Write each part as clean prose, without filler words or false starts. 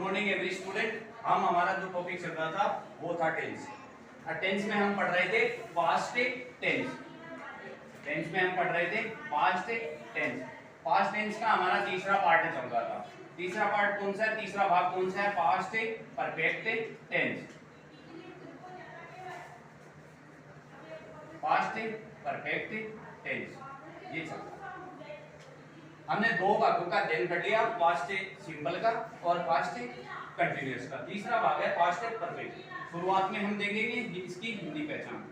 Morning every student. हम हमारा जो टॉपिक चल रहा था वो था टेंस। टेंस में हम पढ़ रहे थे पास्ट टेंस। टेंस में हम पढ़ रहे थे पास्ट टेंस। पास्ट टेंस का हमारा तीसरा पार्ट चल रहा था। तीसरा पार्ट कौन सा है, तीसरा भाग कौन सा है? Past perfect tense. Past perfect tense ये चल रहा है। हमने दो भागों का अध्ययन कर लिया, पास्ट सिंपल का और पास्ट कंटिन्यूअस का। तीसरा भाग है पास्ट परफेक्ट। शुरुआत में हम देखेंगे इसकी हिंदी पहचान।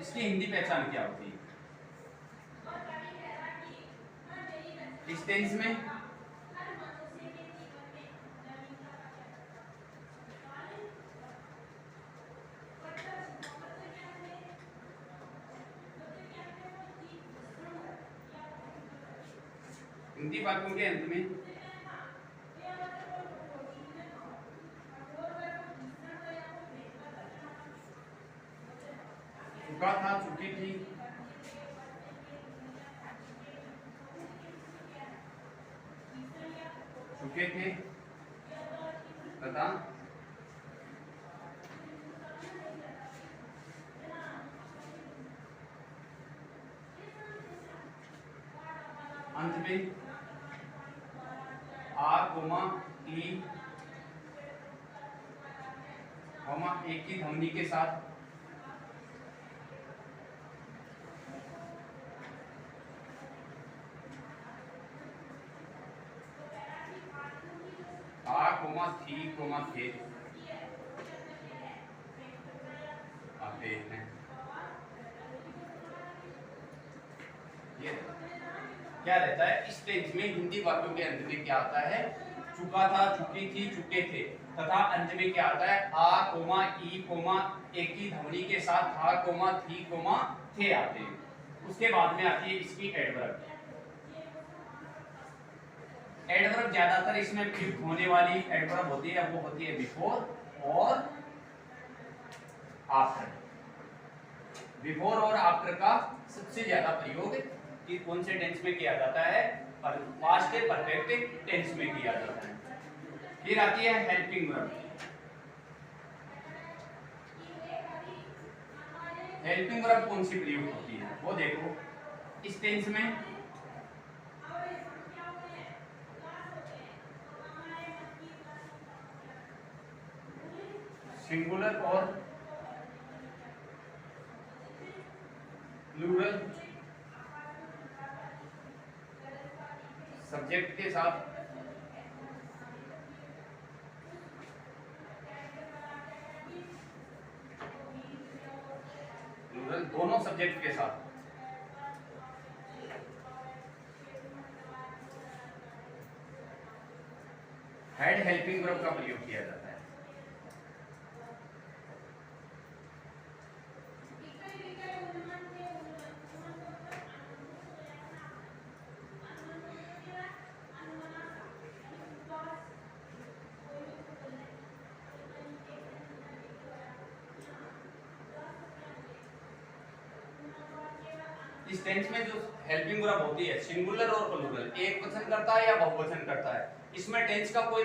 इसकी हिंदी पहचान क्या होती है? इस टेंस में हिंदी वाक्यों के अंत में चुका था, चुकी थी, चुके थे तथा अंत में आ कोमा ई कोमा एक की ध्वनि के साथ आ कोमा थी कोमा थे आते हैं। ये क्या रहता है इस टेंस में? हिंदी वाक्यों के अंत में क्या आता है? चुका था, चुकी थी, चुके थे तथा अंत में क्या आता है? आ कोमा ई कोमा एक ही ध्वनि के साथ था कोमा थी कोमा थे आते हैं। उसके बाद में आती है इसकी एडवर्ब। एडवर्ब ज्यादातर इसमें प्रयुक्त होने वाली एडवर्ब होती है, वो होती है बिफोर और आफ्टर। बिफोर और आफ्टर का सबसे ज्यादा प्रयोग कि कौन से टेंस में किया जाता है? पास्ट परफेक्ट टेंस में किया जाता है। फिर आती है हेल्पिंग वर्ब। हेल्पिंग वर्ब कौन सी प्रयुक्त होती है वो देखो इस टेंस में। सिंगुलर और प्लूरल सब्जेक्ट के साथ प्लूरल दोनों सब्जेक्ट के साथ हेड हेल्पिंग वर्ब का प्रयोग किया जाता है। इस टेंस में जो हेल्पिंग वर्ब होती है सिंगुलर और प्लूरल, एक वचन करता है या बहुवचन करता है, इसमें टेंस का कोई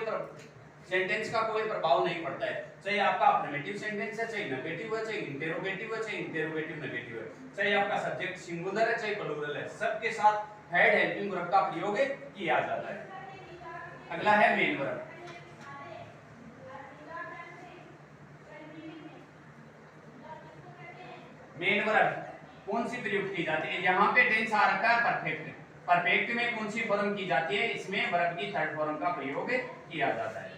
सेंटेंस का कोई प्रभाव नहीं पड़ता है। चाहे आपका अफर्मेटिव सेंटेंस है, चाहे नेगेटिव है, चाहे इंटरोगेटिव है, चाहे इंटरोगेटिव नेगेटिव है, चाहे आपका सब्जेक्ट सिंगुलर है चाहे प्लूरल है, सबके साथ हेड हेल्पिंग वर्ब का प्रयोग किया जाता है। अगला है मेन वर्ब। मेन वर्ब कौन सी प्रयुक्त की जाती है? यहाँ पे टेंस आ रखा है परफेक्ट। परफेक्ट में कौन सी फॉर्म की जाती है? इसमें वर्ब की थर्ड फॉर्म का प्रयोग किया जाता है।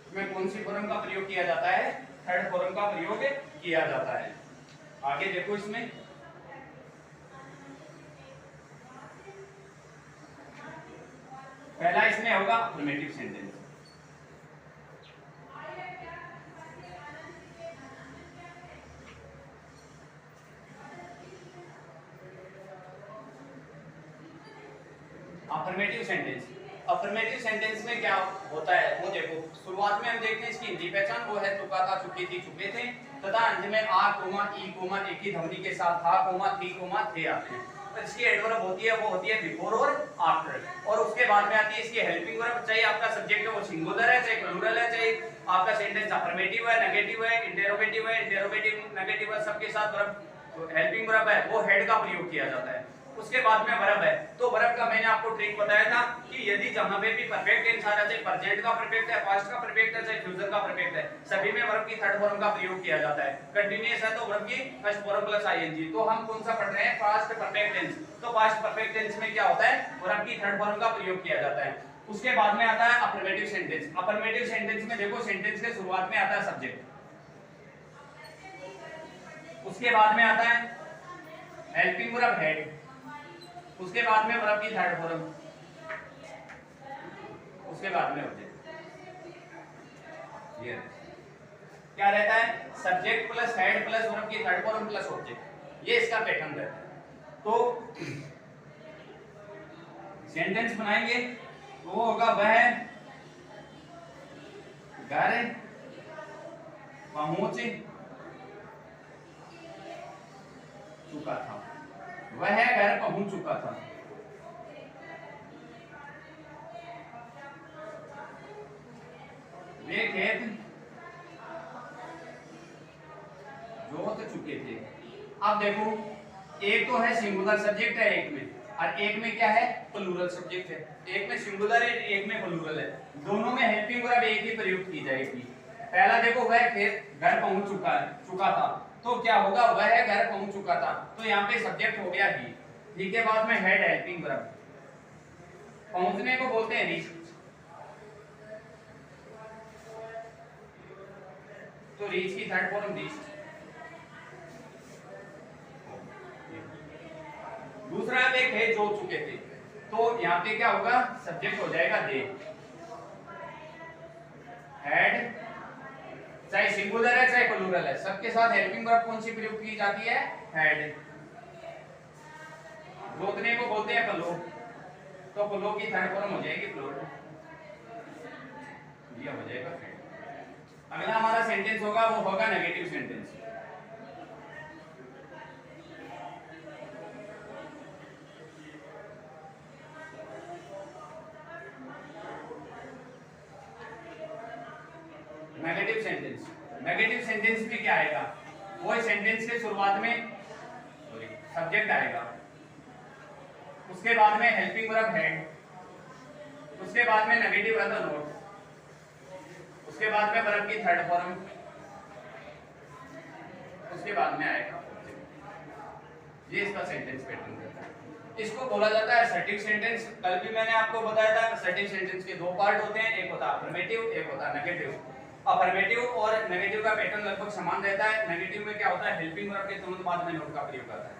इसमें कौन सी फॉर्म का प्रयोग किया जाता है? थर्ड फॉर्म का प्रयोग किया जाता है। आगे देखो इसमें पहला इसमें होगा affirmative sentence. Affirmative sentence affirmative sentence में क्या होता है वो देखो, शुरुआत में हम देखते हैं इसकी हिंदी पहचान, वो है चुका था, चुकी थी, चुके थे, तथा अंत में आ कोमा ई कोमा एक ही ध्वनि के साथ था कोमा थी कोमा थे आते हैं। तो इसकी एडवर्ब होती है वो होती है बिफोर और आफ्टर, और उसके बाद में आती है इसकी हेल्पिंग वर्ब, चाहे आपका सब्जेक्ट है वो सिंगुलर है चाहे प्लूरल है, चाहे आपका सेंटेंस अफर्मेटिव है, नेगेटिव है, इंटरोगेटिव है, इंटरोगेटिव नेगेटिव है, सबके साथ वर्ब हेल्पिंग वर्ब है वो हेड का प्रयोग किया जाता है। उसके बाद में वर्ब है, तो वर्ब का मैंने आपको ट्रिक बताया था कि यदि जहां पे भी परफेक्ट टेंस आ रहा है, चाहे प्रेजेंट का परफेक्ट है, पास्ट का परफेक्ट है, चाहे फ्यूचर का परफेक्ट है, सभी में वर्ब की थर्ड फॉर्म का प्रयोग किया जाता है। कंटीन्यूअस है तो वर्ब की फर्स्ट फॉर्म प्लस आईएनजी। तो हम कौन सा पढ़ रहे हैं, पास्ट परफेक्ट टेंस, तो पास्ट परफेक्ट टेंस में क्या होता है, वर्ब की थर्ड फॉर्म का प्रयोग किया जाता है। उसके बाद में आता है अफर्मेटिव सेंटेंस। अफर्मेटिव सेंटेंस में देखो सेंटेंस के शुरुआत में आता है सब्जेक्ट, उसके बाद में आता है हेल्पिंग वर्ब हेड, उसके बाद में वर्ब की थर्ड फॉर्म, उसके बाद में ऑब्जेक्ट। ये क्या रहता है, subject plus head plus verb की थर्ड फॉर्म प्लस ऑब्जेक्ट, ये इसका पैटर्न रहता है। तो सेंटेंस बनाएंगे तो वो होगा वह घर पहुंच चुका था, वह घर पहुंच चुका था। वे खेत जोत चुके थे। अब देखो एक तो है सिंगुलर सब्जेक्ट है एक में, और एक में क्या है, प्लूरल सब्जेक्ट है। एक में सिंगुलर है एक में प्लूरल है, दोनों में हेल्पिंग वर्ब एक ही प्रयुक्त की जाएगी। पहला देखो वह खेत घर पहुंच चुका था, तो क्या होगा, वह घर पहुंच चुका था, तो यहाँ पे सब्जेक्ट हो गया ही, ठीक है, बाद में हेड हेल्पिंग वर्ब, पहुंचने को बोलते हैं रीच, तो रीच की थर्ड फॉर्म रीच। दूसरा एक है जो चुके थे, तो यहाँ पे क्या होगा, सब्जेक्ट हो जाएगा दे, हेड चाहे सिंगुलर है चाहे प्लूरल है, सबके साथ हेल्पिंग वर्ब कौन सी प्रयुक्त की जाती है, हेड। जोतने को बोलते हैं प्लो, तो प्लो की थर्ड फॉर्म हो जाएगी प्लोड, ये हो जाएगा हेड। अगला हमारा सेंटेंस होगा वो होगा negative sentence. Negative sentence, negative sentence में क्या आएगा, वो सेंटेंस के शुरुआत में सब्जेक्ट आएगा, उसके बाद में हेल्पिंग वर्ब हेड, उसके बाद में नेगेटिव अदर नोट, उसके बाद में वर्ब की थर्ड फॉर्म, उसके बाद में आएगा ऑब्जेक्ट। ये इसका सेंटेंस पैटर्न रहता है। इसको बोला जाता है असर्टिव सेंटेंस। कल भी मैंने आपको बताया था असर्टिव सेंटेंस के दो पार्ट होते हैं, एक होता है अफर्मेटिव, एक होता है नेगेटिव। अफर्मेटिव और नेगेटिव का पैटर्न लगभग समान रहता है। नेगेटिव में क्या होता है, हेल्पिंग वर्ब के तुरंत बाद में नोट का प्रयोग आता है,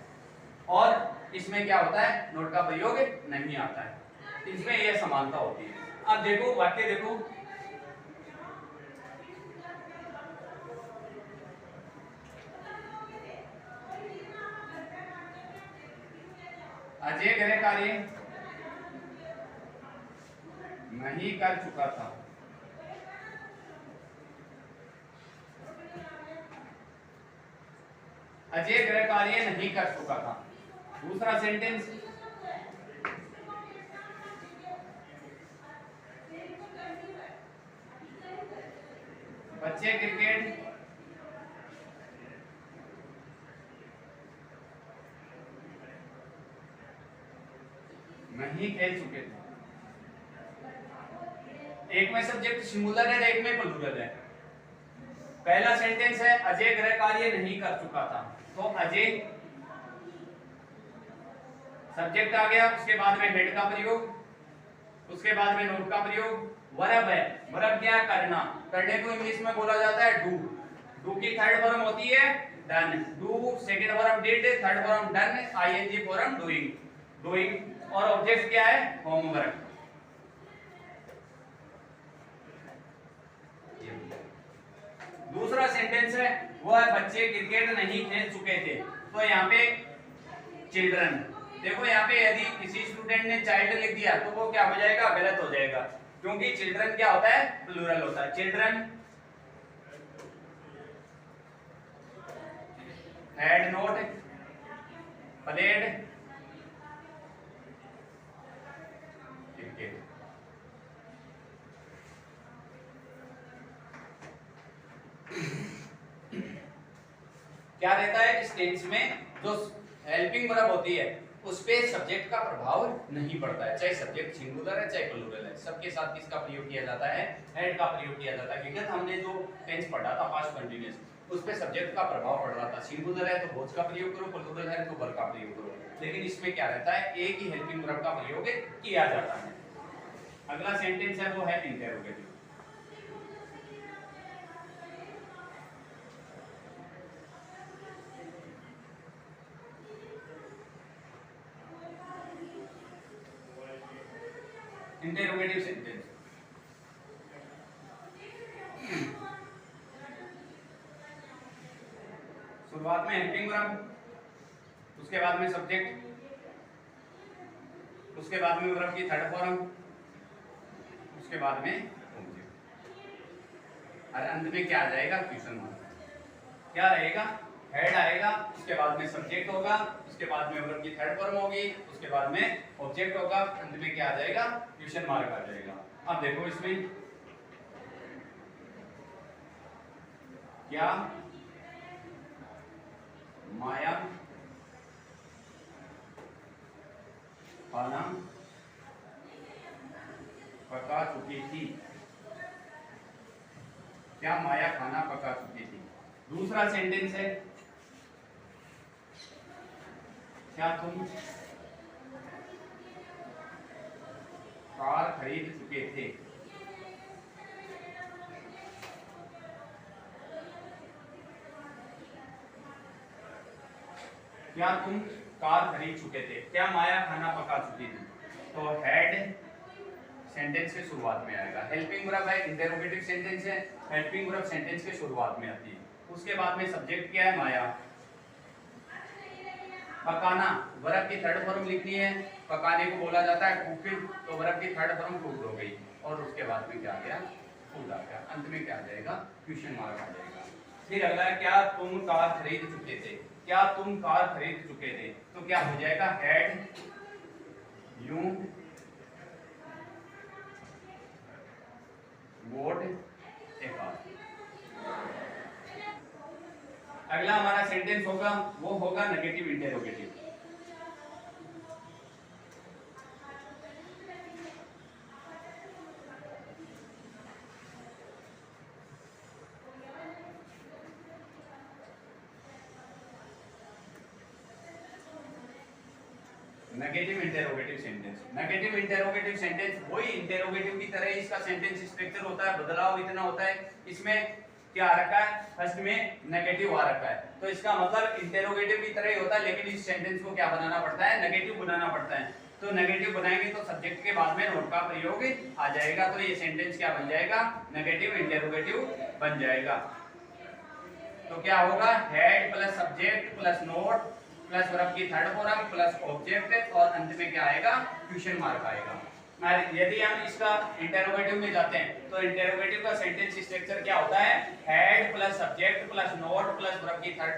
और इसमें क्या होता है, नोट का प्रयोग नहीं आता है। इसमें यह समानता होती है। अब देखो वाक्य देखो, अजय गृह कार्य नहीं कर चुका था, अजय गृह कार्य नहीं कर चुका था। दूसरा सेंटेंस, बच्चे क्रिकेट नहीं खेल चुके थे। एक में सब्जेक्ट सिंगुलर है, एक में प्लूरल है। पहला सेंटेंस है अजय गृह कार्य नहीं कर चुका था, तो अजय सब्जेक्ट आ गया, उसके बाद में हेड का प्रयोग, उसके बाद में नोट का प्रयोग। वर्ब है, वर्ब क्या है, करना, करने को इंग्लिश में बोला जाता है डू। डू की थर्ड फॉर्म होती है done, do second form did, third form done, ING form doing, doing, और ऑब्जेक्ट क्या है, होमवर्क। दूसरा सेंटेंस है वो है बच्चे क्रिकेट नहीं खेल चुके थे, तो यहाँ पे चिल्ड्रन देखो यहाँ पे यदि किसी स्टूडेंट ने चाइल्ड लिख दिया तो वो क्या हो जाएगा, गलत हो जाएगा, क्योंकि चिल्ड्रन क्या होता है, प्लूरल होता है। Children had not played cricket. क्या रहता है इस टेंस में, जो हेल्पिंग वर्ब होती है उस पे सब्जेक्ट का प्रभाव नहीं पड़ता है, चाहे सब्जेक्ट सिंगुलर है चाहे प्लूरल है, सबके साथ किसका प्रयोग किया जाता है, हैड का प्रयोग किया जाता है। क्योंकि हमने जो टेंस पढ़ा था पास्ट कंटीन्यूअस, उस पे सब्जेक्ट का प्रभाव पड़ रहा था, सिंगुलर है तो वॉज का प्रयोग करो, प्लूरल है तो वर का प्रयोग करो। लेकिन इसमें क्या रहता है, एक ही हेल्पिंग वर्ब का प्रयोग किया जाता है। अगला सेंटेंस है वो है इंटरोगेटिव। इंटरोगेटिव सेंटेंस शुरुआत में हेल्पिंग वर्ब, उसके बाद में सब्जेक्ट, उसके बाद में वर्ब की थर्ड फॉर्म, उसके बाद में ऑब्जेक्ट, और अंत में क्या आ जाएगा, क्वेश्चन मार्क। क्या रहेगा, हेड आएगा, उसके बाद में सब्जेक्ट होगा, उसके बाद में वर्ब की थर्ड फॉर्म होगी, उसके बाद में ऑब्जेक्ट होगा, अंत में क्या आ जाएगा, क्वेश्चन मार्क आ जाएगा। अब देखो इसमें क्या माया खाना पका चुकी थी, क्या माया खाना पका चुकी थी। दूसरा सेंटेंस है क्या तुम कार खरीद चुके थे, क्या तुम कार खरीद चुके थे, क्या माया खाना पका चुकी थी। तो हेड सेंटेंस के शुरुआत में आएगा, हेल्पिंग वर्ब है, इंटरोगेटिव सेंटेंस है, हेल्पिंग वर्ब सेंटेंस के शुरुआत में आती है। उसके बाद में सब्जेक्ट क्या है, माया, पकाना वर्ब की थर्ड फॉर्म लिखनी है, पकाने को बोला जाता है कुकिंग, तो वर्ब की थर्ड फॉर्म कुक्ड हो गई, और उसके बाद में क्या आ गया, फूड आ गया, अंत में क्या आ जाएगा, क्वेश्चन मार्क आ जाएगा। फिर अगला है क्या तुम कार खरीद चुके थे, क्या तुम कार खरीद चुके थे, तो क्या हो जाएगा, had you bought A car. अगला हमारा सेंटेंस होगा वो होगा negative interrogative. Negative interrogative sentence, negative interrogative sentence वही इंटरोगेटिव की तरह इसका सेंटेंस स्ट्रक्चर होता है, बदलाव इतना होता है, इसमें क्या आ रखा है, फर्स्ट में नेगेटिव आ रखा है, तो इसका मतलब इंटरोगेटिव की तरह ही होता है, लेकिन इस सेंटेंस को क्या बनाना पड़ता है, नेगेटिव बनाना पड़ता है। तो नेगेटिव बनाएंगे तो सब्जेक्ट के बाद में नोट का प्रयोग आ जाएगा, तो ये सेंटेंस क्या बन जाएगा, नेगेटिव इंटरोगेटिव बन जाएगा। तो क्या होगा, head plus subject plus note plus verb की थर्ड फॉर्म प्लस ऑब्जेक्ट, और अंत में क्या आएगा, क्वेश्चन मार्क आएगा। यदि हम इसका इंटरोगेटिव में जाते हैं तो इंटरोगेटिव का सेंटेंस स्ट्रक्चर क्या होता है, head plus subject plus note plus verb की थर्ड,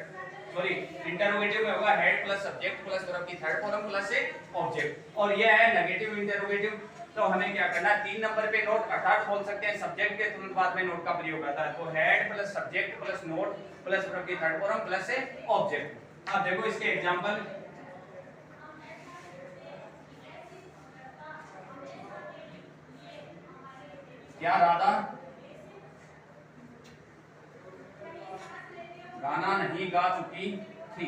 सॉरी इंटरोगेटिव में होगा head plus subject plus verb की थर्ड फॉर्म प्लस ऑब्जेक्ट, और यह है नेगेटिव इंटरोगेटिव। तो हमें क्या करना है, 3 नंबर पे नोट अर्थात बोल सकते हैं सब्जेक्ट के तुरंत बाद में नोट का प्रयोग आता है, तो head plus subject plus note plus verb की थर्ड फॉर्म प्लस ऑब्जेक्ट। अब देखो इसके एग्जांपल, क्या राधा गाना नहीं गा चुकी थी,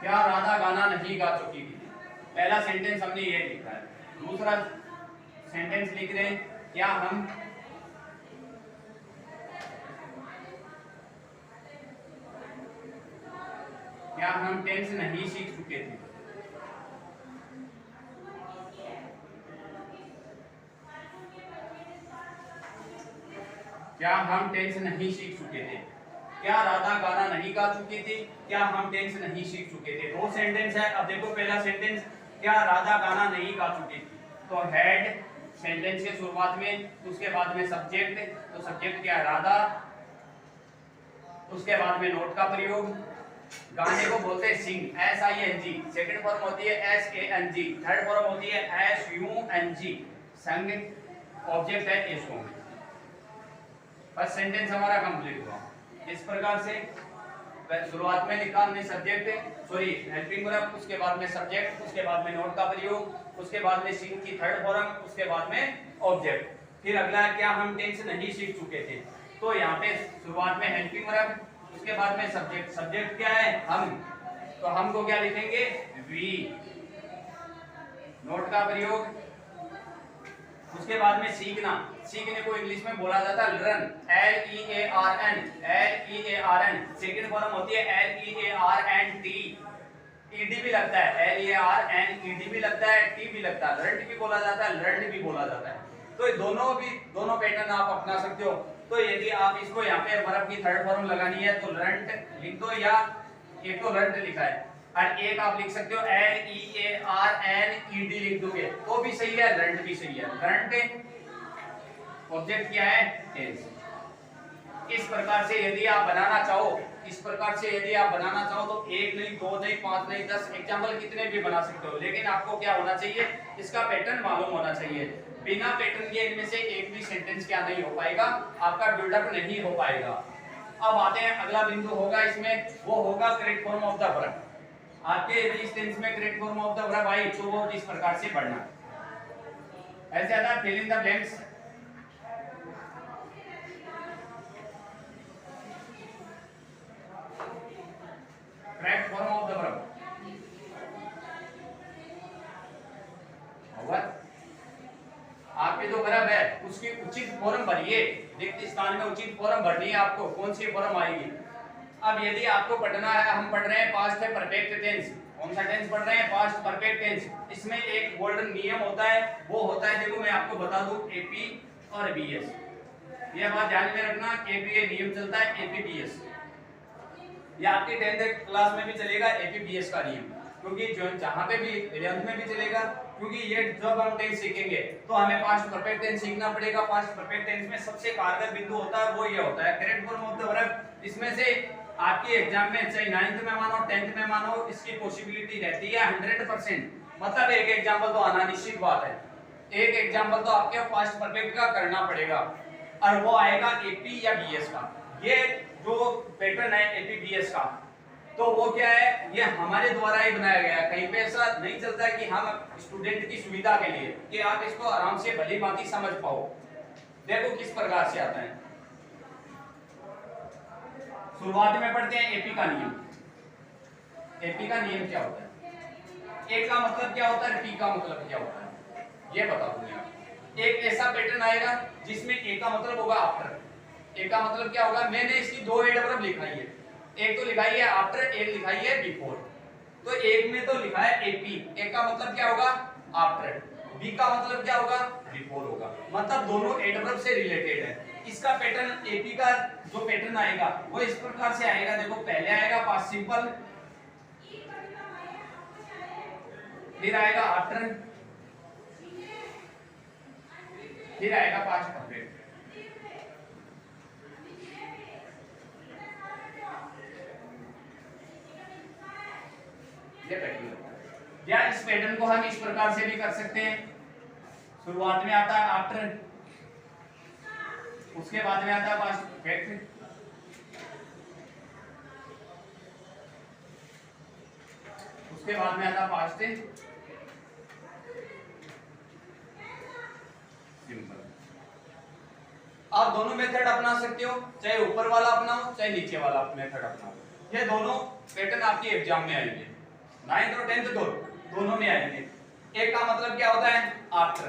क्या राधा गाना नहीं गा चुकी थी। पहला सेंटेंस हमने ये लिखा है, दूसरा सेंटेंस लिख रहे हैं क्या हम टेंस नहीं सीख चुके थे। क्या हम टेंस नहीं सीख चुके थे? क्या राधा गाना नहीं गा चुकी थी? क्या हम टेंस नहीं सीख चुके थे? दो सेंटेंस है। अब देखो पहला सेंटेंस, क्या राधा गाना नहीं गा चुकी थी, तो हैड सेंटेंस के शुरुआत में, उसके बाद में सब्जेक्ट, तो सब्जेक्ट क्या है? राधा। उसके बाद में नोट का प्रयोग, गाने को बोलते हैं सिंग, SING। सेकंड फॉर्म होती है SANG। थर्ड फॉर्म होती है SUNG, संग। ऑब्जेक्ट है ए सॉन्ग। फर्स्ट सेंटेंस हमारा कंप्लीट हुआ। इस प्रकार से शुरुआत में लिखा हमने सब्जेक्ट, सॉरी हेल्पिंग वर्ब, उसके बाद में सब्जेक्ट, उसके बाद में नोट का प्रयोग, उसके बाद में सिंग की थर्ड फॉर्म, उसके बाद में ऑब्जेक्ट। फिर अगला क्या हम टेंस नहीं सीख चुके थे, तो यहाँ पे शुरुआत में हेल्पिंग वर्ब, उसके बाद में सब्जेक्ट। सब्जेक्ट क्या है? हम। तो हम को क्या लिखेंगे? वी। नोट का प्रयोग, उसके बाद में सीखना। सीखने को इंग्लिश में बोला जाता है learn, LEARN, LEARN। Second form होती है LEARNT। ED भी लगता है, LEARN भी लगता है, T भी लगता है। लर्न भी बोला जाता है, लर्न भी बोला जाता है। तो दोनों पैटर्न आप अपना सकते हो। तो यदि आप इसको यहाँ पे वर्ब की थर्ड फॉर्म लगानी है तो लर्न लिख दो, या एक तो लर्न लिखा है और एक आप लिख सकते हो LEARNED लिख दोगे तो भी सही है, लर्न भी सही है। लर्न ऑब्जेक्ट क्या है? टेंस। इस प्रकार से यदि आप बनाना चाहो, तो एक नहीं, दो नहीं, पांच नहीं, 10 एग्जाम्पल कितने भी बना सकते हो, लेकिन आपको क्या होना चाहिए? इसका पैटर्न मालूम होना चाहिए। बिना पैटर्न के इनमें से एक भी सेंटेंस क्या नहीं हो पाएगा, आपका बिल्डअप नहीं हो पाएगा। अब आते हैं अगला बिंदु होगा इसमें, वो होगा correct form of the verb. आपके यदि इस टेंस में correct form of the verb आई तो वो इस प्रकार से पढ़ना। ऐसे आता है fill in the blanks. Correct form of the verb. आपके जो वर्ब है उसकी उचित फॉर्म भरिए। रिक्त स्थान में उचित फॉर्म भरनी है आपको, कौन सी फॉर्म आएगी। अब यदि आपको पढ़ना है, हम पढ़ रहे हैं पास्ट परफेक्ट टेंस। कौन सा टेंस पढ़ रहे हैं? Past perfect tense. इसमें एक गोल्डन नियम होता है, वो होता है, देखो मैं आपको बता दूं, एपी और बीएस। ये बात ध्यान में रखना, एपी नियम चलता है, एपी बीएस। ये आपके 10th क्लास में भी चलेगा, एपी बीएस का नियम, क्योंकि जो जहां पे भी 11th में भी चलेगा, क्योंकि ये जब हम टेंस सीखेंगे तो हमें पास्ट परफेक्ट टेंस सीखना पड़ेगा। पास्ट परफेक्ट टेंस में सबसे कारगर बिंदु होता है वो ये होता है correct form of the verb. इसमें से आपके एग्जाम में चाहे 9th में मानो 10th में मानो, इसकी पॉसिबिलिटी रहती है 100%। मतलब एक एग्जांपल तो आना निश्चित बात है, एक एग्जांपल तो आपके पास्ट परफेक्ट का करना पड़ेगा, और वो आएगा एपी या बीएस का। ये जो पैटर्न है एपी बीएस का, तो वो क्या है? ये हमारे द्वारा ही बनाया गया है। कहीं पे ऐसा नहीं चलता है कि हम स्टूडेंट की सुविधा के लिए, कि आप इसको आराम से भली भांति समझ पाओ। देखो किस प्रकार से आता है। शुरुआत में पढ़ते हैं एपी का नियम। एपी का नियम क्या होता है? ए का मतलब क्या होता है, पी का मतलब क्या होता है, ये बता दूंगा। एक ऐसा पैटर्न आएगा जिसमें ए का मतलब होगा आफ्टर। ए का मतलब क्या होगा? मैंने इसकी दो एडवर्ब लिखाई है, एक तो लिखाई है आफ्टर, एक लिखाई है बिफोर। तो एक में तो लिखा है एपी, ए का मतलब क्या होगा? आफ्टर। बी का मतलब क्या होगा? बिफोर होगा। मतलब दोनों एडवर्ब से रिलेटेड है। इसका पैटर्न एपी का जो पैटर्न आएगा वो इस प्रकार से आएगा। देखो पहले आएगा पास्ट सिंपल, फिर आएगा आफ्टर, फिर आएगा पास्ट परफेक्ट। ये पैटर्न या इस पैटर्न को हम इस प्रकार से भी कर सकते हैं। शुरुआत में आता है आफ्टर, उसके बाद में आता है पास्ट परफेक्ट, उसके बाद में आता है पास्ट सिंपल। आप दोनों मेथड अपना सकते हो, चाहे ऊपर वाला अपनाओ चाहे नीचे वाला मेथड अपनाओ। ये दोनों पैटर्न आपके एग्जाम में आएंगे, 9th और 10th दोनों में आएंगे। ए का मतलब क्या होता है? आफ्टर।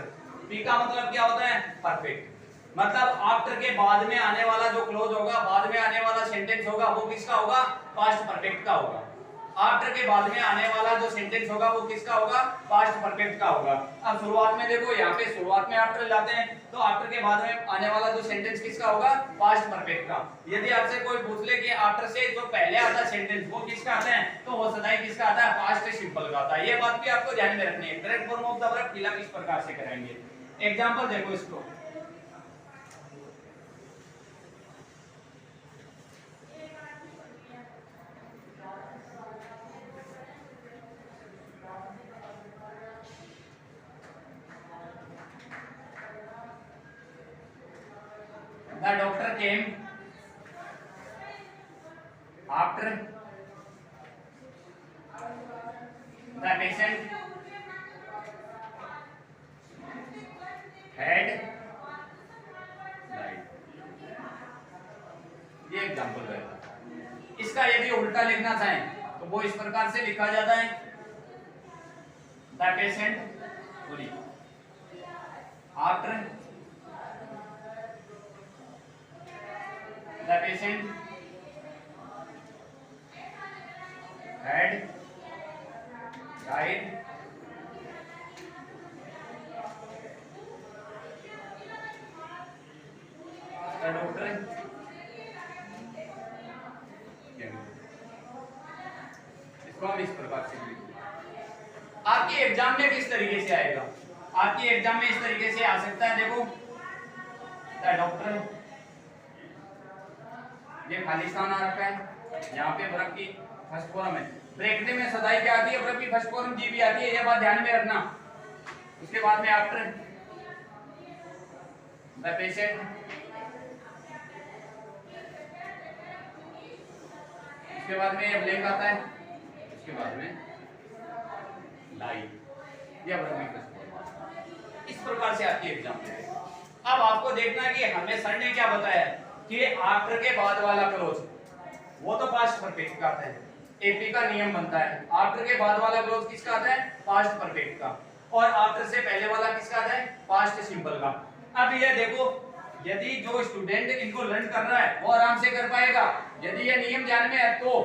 बी का मतलब क्या होता है? परफेक्ट। मतलब आफ्टर के बाद में आने वाला जो क्लोज होगा, बाद में आने वाला सेंटेंस होगा, वो किसका होगा? पास्ट परफेक्ट का होगा। आफ्टर के बाद में आने वाला जो सेंटेंस होगा वो किसका होगा, पास्ट परफेक्ट का होगा। अब शुरुआत में देखो यहाँ पे शुरुआत में आफ्टर लाते हैं तो आफ्टर के बाद में आने वाला जो सेंटेंस किसका होगा, पास्ट परफेक्ट का। यदि आपसे कोई पूछ ले कि आफ्टर से जो पहले आता है सेंटेंस वो किसका आता है, तो वो सदा ही किसका आता है, पास्ट सिंपल का आता है। ये बात भी आपको ध्यान में रखनी है। Direct form of the verb fill up इस प्रकार से करेंगे। एग्जांपल देखो इसको, The doctor came after the patient had died। ये एग्जाम्पल है। इसका यदि उल्टा लिखना चाहें तो वो इस प्रकार से लिखा जाता है, द पेशेंट बोलिए after the patient had died the doctor इसको हम इस प्रकार से लिखेंगे। आपके एग्जाम में किस तरीके से आएगा, आपके एग्जाम में इस तरीके से आ सकता है। देखो द डॉक्टर, ये खाली स्थान आ रखा है, यहाँ पे वर्ब की फर्स्ट फॉर्म है। ब्रैकेट में सदाई क्या आती है, वर्ब की फर्स्ट फॉर्म जी भी आती है, ये बात ध्यान में रखना। उसके बाद में आफ्टर द पेशेंट, उसके बाद में ये ब्लैंक आता है, उसके बाद में लाइट, ये वर्ब की फर्स्ट फॉर्म। इस प्रकार से आती है एग्जाम में। अब आपको देखना है कि हमें सर ने क्या बताया कि आफ्टर के बाद वाला क्लोज वो तो पास्ट परफेक्ट का आता है। एपी का नियम बनता है, आफ्टर के बाद वाला क्लोज किसका आता है, पास्ट परफेक्ट का, और आफ्टर से पहले वाला किसका आता है, पास्ट सिंपल का। अब ये देखो, यदि जो स्टूडेंट इनको लर्न कर रहा है वो आराम से कर पाएगा। यदि ये नियम ध्यान में है तो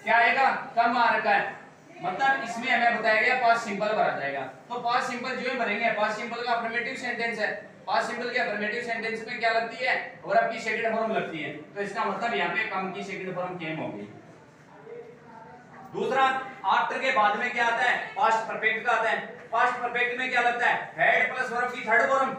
क्या आएगा, कम आ रखा है, मतलब इसमें हमें बताया गया पास्ट सिंपल भरा जाएगा। तो पास्ट सिंपल जो ही भरेंगे, पास्ट सिंपल का अफर्मेटिव सेंटेंस है, पास्ट सिंपल के अफर्मेटिव सेंटेंस में क्या लगती है, वर्ब की सेकंड फॉर्म लगती है, तो इसका मतलब यहाँ पे कम की सेकंड फॉर्म केम होगी। दूसरा, आफ्टर के बाद में क्या आता है, पास्ट परफेक्ट का आता है। पास्ट परफेक्ट में क्या लगता है, हेड प्लस वर्ब की थर्ड फॉर्म।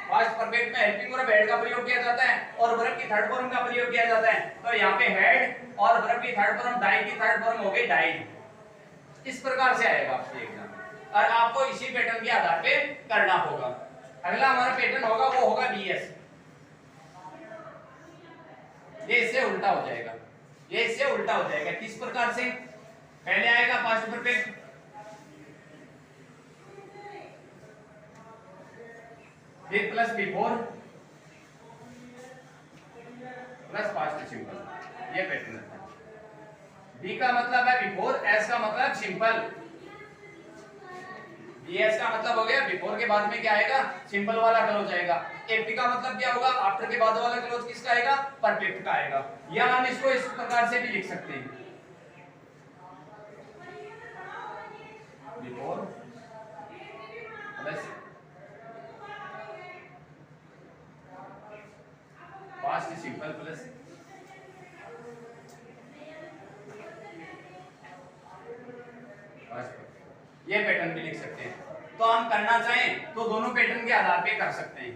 पास्ट परफेक्ट में हेल्पिंग वर्ब हेड का प्रयोग किया जाता है और वर्ब की थर्ड फॉर्म का प्रयोग किया जाता है। तो यहाँ पे हेड और वर्ब की थर्ड फॉर्म, डाइड की थर्ड फॉर्म हो गई डाइड। इस प्रकार से आएगा आपके एग्जाम में और आपको इसी पैटर्न के आधार पे करना होगा। अगला हमारा पैटर्न होगा वो होगा बीएस। ये इससे उल्टा हो जाएगा, ये इससे उल्टा हो जाएगा। किस प्रकार से, पहले आएगा पास्ट परफेक्ट, फिर plus before plus past simple. ये पैटर्न है। बी का मतलब है बिफोर, एस का मतलब सिंपल। बीएस का मतलब हो गया बिफोर के बाद में क्या आएगा, सिंपल वाला क्लोज आएगा। एपी का मतलब क्या होगा, आफ्टर के बाद वाला क्लोज किसका आएगा, परफेक्ट का आएगा। या हम इसको इस प्रकार से भी लिख सकते हैं, before plus past simple plus ये पैटर्न भी लिख सकते हैं। तो हम करना चाहें तो दोनों पैटर्न के आधार पे कर सकते हैं।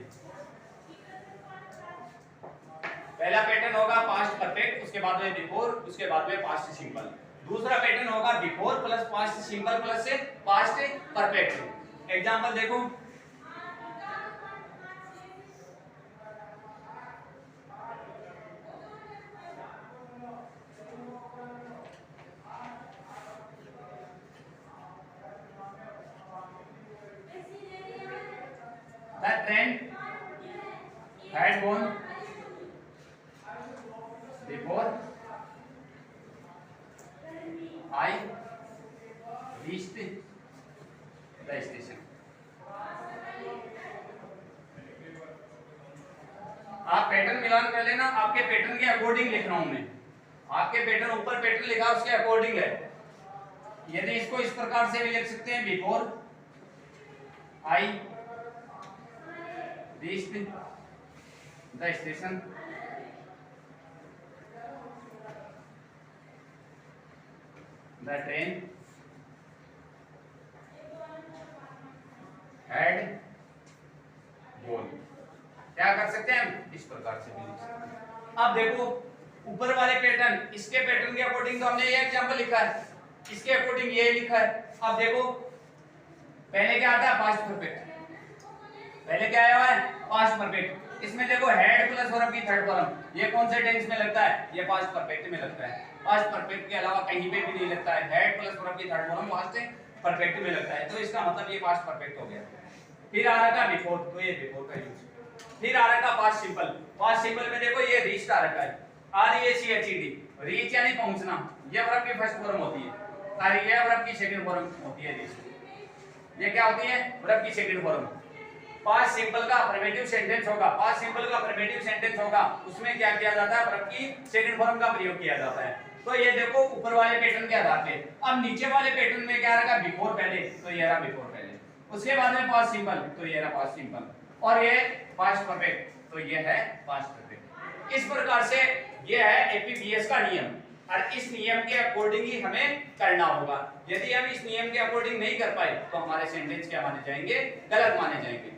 पहला पैटर्न होगा पास्ट परफेक्ट, उसके बाद में बिफोर, उसके बाद में पास्ट सिंपल। दूसरा पैटर्न होगा before plus past simple plus से पास्ट परफेक्ट। एग्जांपल देखो, the train had gone before I reached the station। आप पैटर्न मिलान कर लेना, आपके पैटर्न के अकॉर्डिंग लिख रहा हूं मैं। आपके पैटर्न ऊपर पैटर्न लिखा उसके अकॉर्डिंग है। यदि इसको इस प्रकार से भी लिख सकते हैं, before I reached the station the train had gone. क्या कर सकते हैं हम, इस प्रकार से भी लिख सकते हैं। अब देखो ऊपर वाले पैटर्न, इसके पैटर्न के अकॉर्डिंग तो हमने ये एग्जांपल लिखा है, इसके अकॉर्डिंग ये लिखा है। अब देखो पहले क्या आता है, पास्ट परफेक्ट, पहले क्या आया हुआ है, पास्ट परफेक्ट। इसमें देखो हेड प्लस वर्ब की थर्ड फॉर्म, ये कौन से टेंस में लगता है, ये पास्ट परफेक्ट में लगता है। पास्ट परफेक्ट के अलावा कहीं पे भी नहीं लगता है, हेड प्लस वर्ब की थर्ड फॉर्म पास्ट परफेक्ट में लगता है, तो इसका मतलब ये पास्ट परफेक्ट हो गया। फिर आ रहा है बिफोर, तो ये बिफोर का यूज। फिर आ रहा है पास्ट सिंपल, पास्ट सिंपल में देखो ये रीच्ड आ रखा है, REACHED, रीच यानी पहुंचना, ये वर्ब की फर्स्ट फॉर्म होती है, और ये वर्ब की सेकंड फॉर्म होती है रीच। ये क्या होती है, वर्ब की सेकंड फॉर्म। पास्ट सिंपल का अफर्मेटिव सेंटेंस होगा, पास्ट सिंपल का अफर्मेटिव सेंटेंस होगा, उसमें क्या किया जाता है, वर्ब की सेकंड फॉर्म का प्रयोग किया जाता है। तो ये देखो ऊपर वाले पैटर्न के आधार पे। अब नीचे वाले पैटर्न में क्या रखा, बिफोर पहले, तो ये रहा बिफोर पहले, उसके बाद में पास्ट सिंपल, तो ये रहा पास्ट सिंपल, और ये पास्ट परफेक्ट, तो ये है पास्ट परफेक्ट। इस प्रकार से ये है एपीबीएस का नियम, और इस नियम के अकॉर्डिंग ही हमें करना होगा। यदि हम इस नियम के अकॉर्डिंग नहीं कर पाए तो हमारे सेंटेंस क्या माने जाएंगे, गलत माने जाएंगे।